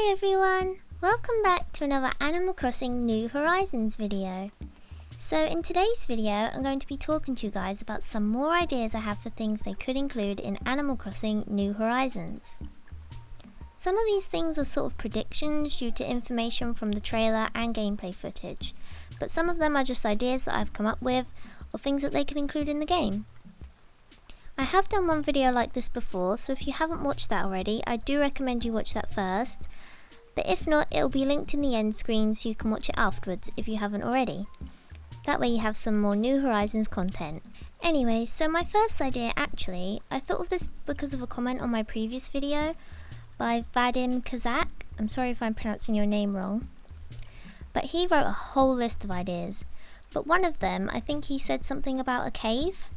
Hi everyone! Welcome back to another Animal Crossing New Horizons video. So in today's video I'm going to be talking to you guys about some more ideas I have for things they could include in Animal Crossing New Horizons. Some of these things are sort of predictions due to information from the trailer and gameplay footage, but some of them are just ideas that I've come up with or things that they could include in the game. I have done one video like this before, so if you haven't watched that already, I do recommend you watch that first. But if not, it'll be linked in the end screen so you can watch it afterwards if you haven't already. That way you have some more New Horizons content. Anyway, so my first idea actually, I thought of this because of a comment on my previous video by Vadim Kazak. I'm sorry if I'm pronouncing your name wrong. But he wrote a whole list of ideas. But one of them, I think he said something about a cave.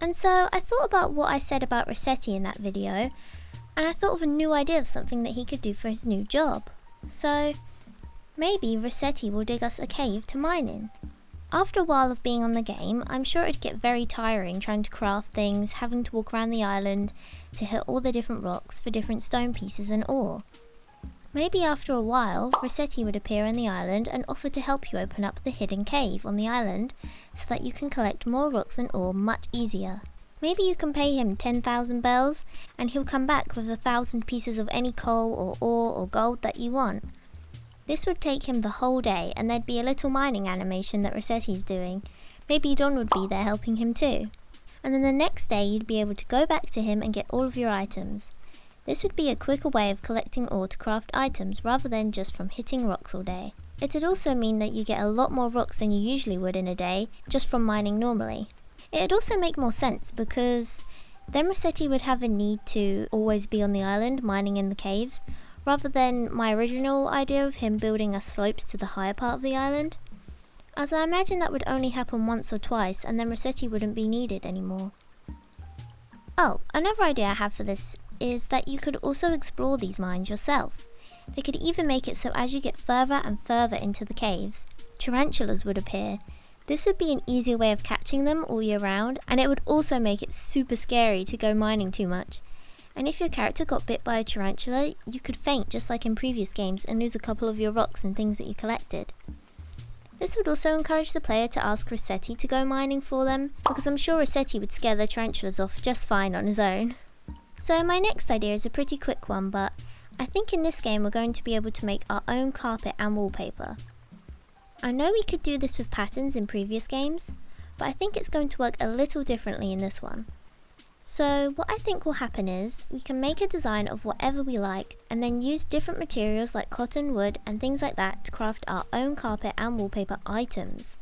And so I thought about what I said about Rossetti in that video, and I thought of a new idea of something that he could do for his new job. So maybe Rossetti will dig us a cave to mine in. After a while of being on the game, I'm sure it'd get very tiring trying to craft things, having to walk around the island to hit all the different rocks for different stone pieces and ore. Maybe after a while, Rossetti would appear on the island and offer to help you open up the hidden cave on the island so that you can collect more rocks and ore much easier. Maybe you can pay him 10,000 bells and he'll come back with 1,000 pieces of any coal or ore or gold that you want. This would take him the whole day and there'd be a little mining animation that Rossetti's doing. Maybe Don would be there helping him too. And then the next day you'd be able to go back to him and get all of your items. This would be a quicker way of collecting ore to craft items rather than just from hitting rocks all day. It would also mean that you get a lot more rocks than you usually would in a day just from mining normally. It would also make more sense because then Rossetti would have a need to always be on the island mining in the caves rather than my original idea of him building us slopes to the higher part of the island, as I imagine that would only happen once or twice and then Rossetti wouldn't be needed anymore. Oh, another idea I have for this is that you could also explore these mines yourself. They could even make it so as you get further and further into the caves, tarantulas would appear. This would be an easier way of catching them all year round, and it would also make it super scary to go mining too much. And if your character got bit by a tarantula, you could faint just like in previous games and lose a couple of your rocks and things that you collected. This would also encourage the player to ask Rossetti to go mining for them, because I'm sure Rossetti would scare the tarantulas off just fine on his own. So my next idea is a pretty quick one, but I think in this game we're going to be able to make our own carpet and wallpaper. I know we could do this with patterns in previous games, but I think it's going to work a little differently in this one. So what I think will happen is, we can make a design of whatever we like and then use different materials like cotton, wood and things like that to craft our own carpet and wallpaper items.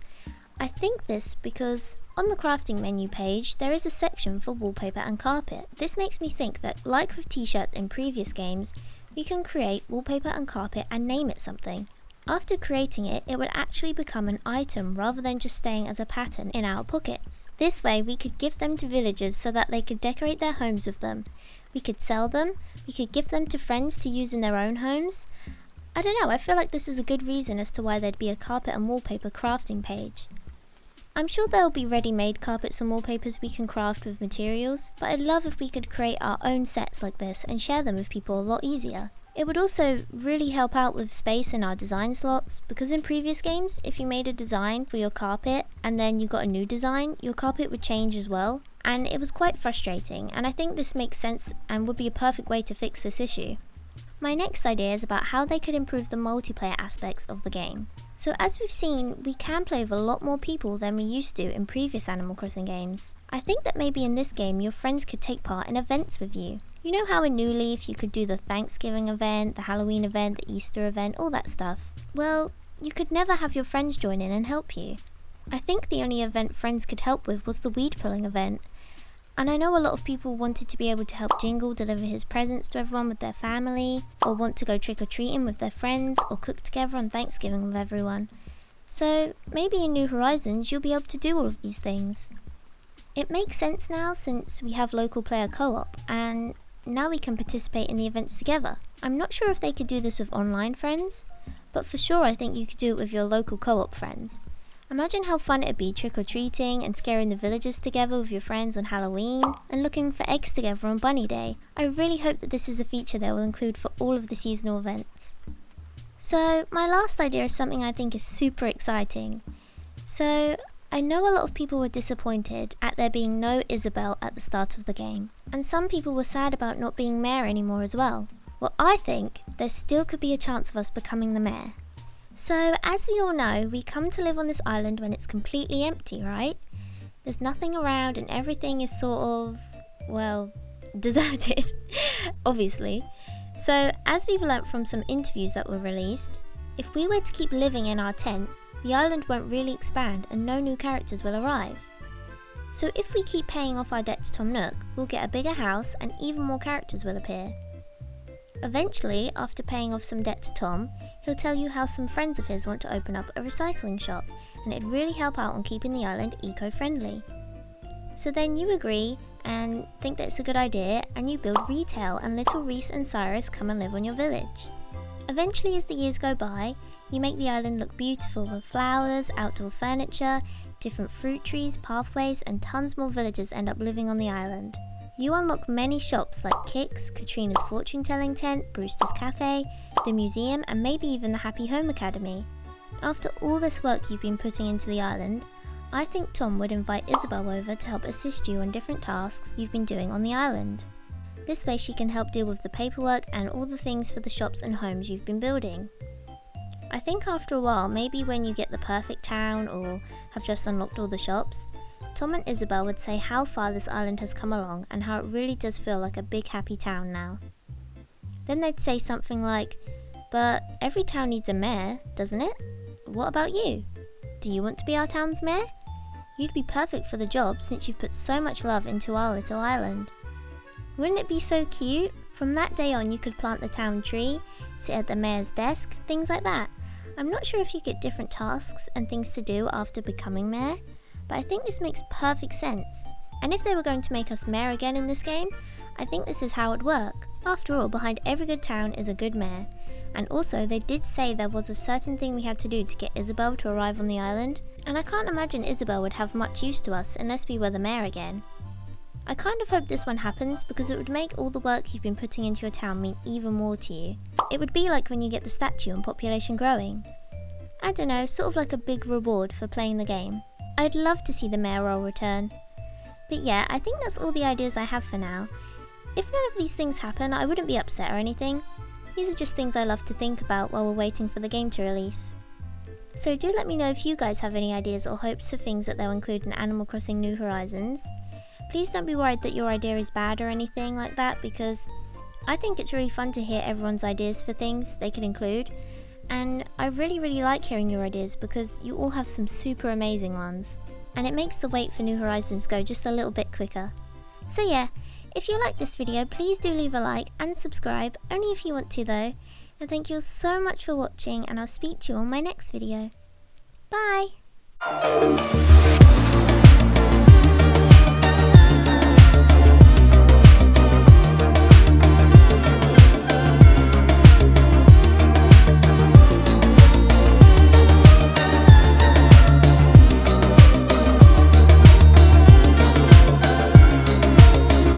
I think this because on the crafting menu page there is a section for wallpaper and carpet. This makes me think that, like with t-shirts in previous games, we can create wallpaper and carpet and name it something. After creating it, it would actually become an item rather than just staying as a pattern in our pockets. This way we could give them to villagers so that they could decorate their homes with them. We could sell them, we could give them to friends to use in their own homes. I don't know, I feel like this is a good reason as to why there'd be a carpet and wallpaper crafting page. I'm sure there'll be ready-made carpets and wallpapers we can craft with materials, but I'd love if we could create our own sets like this and share them with people a lot easier. It would also really help out with space in our design slots, because in previous games, if you made a design for your carpet and then you got a new design, your carpet would change as well, and it was quite frustrating, and I think this makes sense and would be a perfect way to fix this issue. My next idea is about how they could improve the multiplayer aspects of the game. So as we've seen, we can play with a lot more people than we used to in previous Animal Crossing games. I think that maybe in this game your friends could take part in events with you. You know how in New Leaf you could do the Thanksgiving event, the Halloween event, the Easter event, all that stuff? Well, you could never have your friends join in and help you. I think the only event friends could help with was the weed pulling event. And I know a lot of people wanted to be able to help Jingle deliver his presents to everyone with their family, or want to go trick-or-treating with their friends, or cook together on Thanksgiving with everyone. So maybe in New Horizons you'll be able to do all of these things. It makes sense now since we have local player co-op, and now we can participate in the events together. I'm not sure if they could do this with online friends, but for sure I think you could do it with your local co-op friends. Imagine how fun it'd be trick-or-treating and scaring the villagers together with your friends on Halloween and looking for eggs together on Bunny Day. I really hope that this is a feature they will include for all of the seasonal events. So my last idea is something I think is super exciting. So I know a lot of people were disappointed at there being no Isabelle at the start of the game, and some people were sad about not being mayor anymore as well. Well, I think there still could be a chance of us becoming the mayor. So as we all know, we come to live on this island when it's completely empty, right? There's nothing around and everything is sort of, well, deserted, obviously. So, as we've learnt from some interviews that were released, if we were to keep living in our tent, the island won't really expand and no new characters will arrive. So if we keep paying off our debt to Tom Nook, we'll get a bigger house and even more characters will appear. Eventually, after paying off some debt to Tom, he'll tell you how some friends of his want to open up a recycling shop, and it'd really help out on keeping the island eco-friendly. So then you agree and think that it's a good idea, and you build retail and little Reese and Cyrus come and live on your village. Eventually, as the years go by, you make the island look beautiful with flowers, outdoor furniture, different fruit trees, pathways, and tons more villagers end up living on the island. You unlock many shops like Kix, Katrina's fortune-telling tent, Brewster's Cafe, the museum, and maybe even the Happy Home Academy. After all this work you've been putting into the island, I think Tom would invite Isabelle over to help assist you on different tasks you've been doing on the island. This way she can help deal with the paperwork and all the things for the shops and homes you've been building. I think after a while, maybe when you get the perfect town or have just unlocked all the shops, Tom and Isabelle would say how far this island has come along and how it really does feel like a big happy town now. Then they'd say something like, "But every town needs a mayor, doesn't it? What about you? Do you want to be our town's mayor? You'd be perfect for the job since you've put so much love into our little island." Wouldn't it be so cute? From that day on you could plant the town tree, sit at the mayor's desk, things like that. I'm not sure if you get different tasks and things to do after becoming mayor, but I think this makes perfect sense. And if they were going to make us mayor again in this game, I think this is how it'd work. After all, behind every good town is a good mayor. And also, they did say there was a certain thing we had to do to get Isabelle to arrive on the island, and I can't imagine Isabelle would have much use to us unless we were the mayor again. I kind of hope this one happens because it would make all the work you've been putting into your town mean even more to you. It would be like when you get the statue and population growing. I don't know, sort of like a big reward for playing the game. I'd love to see the mayor role return. But yeah, I think that's all the ideas I have for now. If none of these things happen, I wouldn't be upset or anything. These are just things I love to think about while we're waiting for the game to release. So do let me know if you guys have any ideas or hopes for things that they'll include in Animal Crossing New Horizons. Please don't be worried that your idea is bad or anything like that, because I think it's really fun to hear everyone's ideas for things they could include, and I really like hearing your ideas because you all have some super amazing ones, and it makes the wait for New Horizons go just a little bit quicker. So yeah, if you liked this video, please do leave a like and subscribe, only if you want to though, and thank you all so much for watching, and I'll speak to you on my next video. Bye!